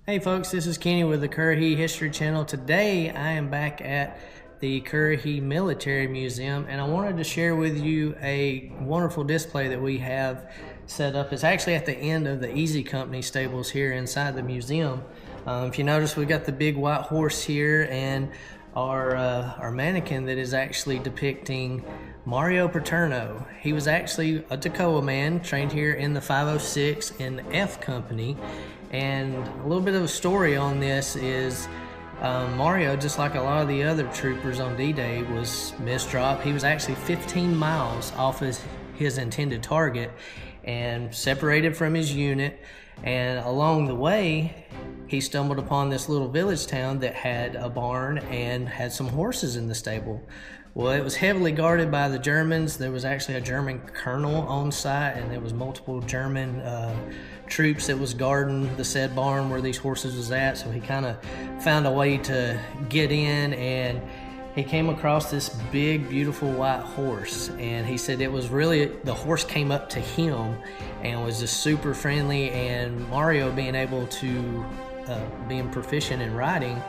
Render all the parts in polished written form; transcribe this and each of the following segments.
Hey folks, this is Kenny with the Currahee History Channel. Today I am back at the Currahee Military Museum and I wanted to share with you a wonderful display that we have set up. It's actually at the end of the Easy Company stables here inside the museum. If you notice, we got the big white horse here and our mannequin that is actually depicting Mario Patruno. He was actually a Toccoa man, trained here in the 506 in F Company. And a little bit of a story on this is Mario, just like a lot of the other troopers on D-Day, was misdropped. He was actually 15 miles off his intended target and separated from his unit. And along the way, he stumbled upon this little village town that had a barn and had some horses in the stable. Well, it was heavily guarded by the Germans. There was actually a German colonel on site, and there was multiple German troops that was guarding the said barn where these horses was at. So he kind of found a way to get in, and he came across this big, beautiful white horse. And he said it was really, the horse came up to him and was just super friendly. And Mario, being able to, being proficient in riding,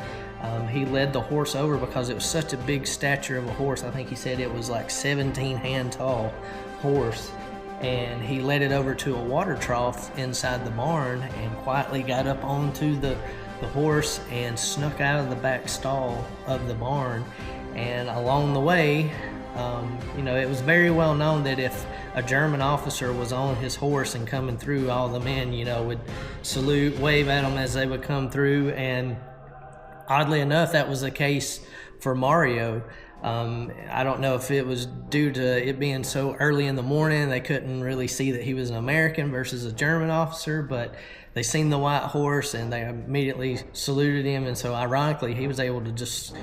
he led the horse over because it was such a big stature of a horse. I think he said it was like 17 hand tall horse. And he led it over to a water trough inside the barn and quietly got up onto the horse and snuck out of the back stall of the barn. And along the way, it was very well known that if a German officer was on his horse and coming through, all the men, would salute, wave at them as they would come through. And oddly enough, that was the case for Mario. I don't know if it was due to it being so early in the morning, they couldn't really see that he was an American versus a German officer, but they seen the white horse and they immediately saluted him. And so ironically, he was able to just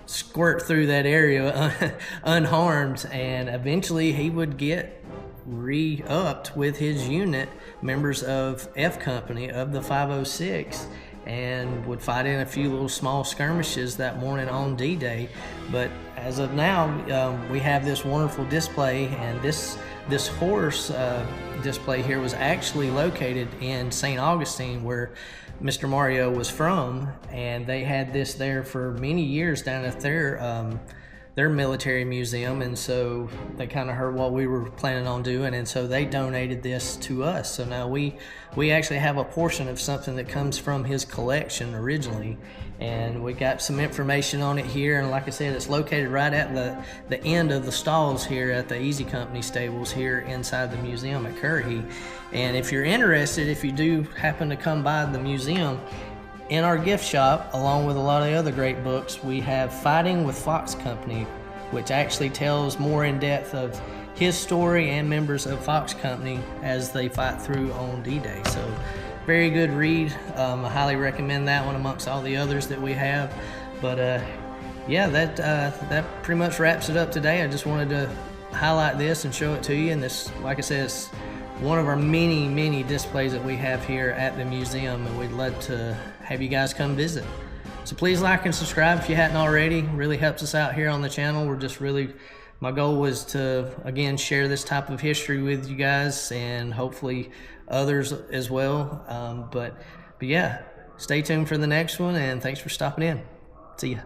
squirt through that area unharmed, and eventually he would get re-upped with his unit, members of F Company of the 506, and would fight in a few little small skirmishes that morning on D-Day. But as of now, we have this wonderful display, and this horse display here was actually located in St. Augustine, where Mr. Mario was from, and they had this there for many years down at their military museum. And so they kind of heard what we were planning on doing, and so they donated this to us. So now we actually have a portion of something that comes from his collection originally, and we got some information on it here. And like I said, it's located right at the end of the stalls here at the Easy Company stables here inside the museum at Currahee. And if you're interested, if you do happen to come by the museum, in our gift shop, along with a lot of other great books, we have Fighting with Fox Company, which actually tells more in depth of his story and members of Fox Company as they fight through on D-Day. So very good read. I highly recommend that one amongst all the others that we have. But yeah, that pretty much wraps it up today. I just wanted to highlight this and show it to you. And this, like I said, is one of our many displays that we have here at the museum, and we'd love to have you guys come visit. So please like and subscribe if you hadn't already. It really helps us out here on the channel. We're just really, my goal was to, again, share this type of history with you guys, and hopefully others as well. But yeah, stay tuned for the next one, and thanks for stopping in. See ya.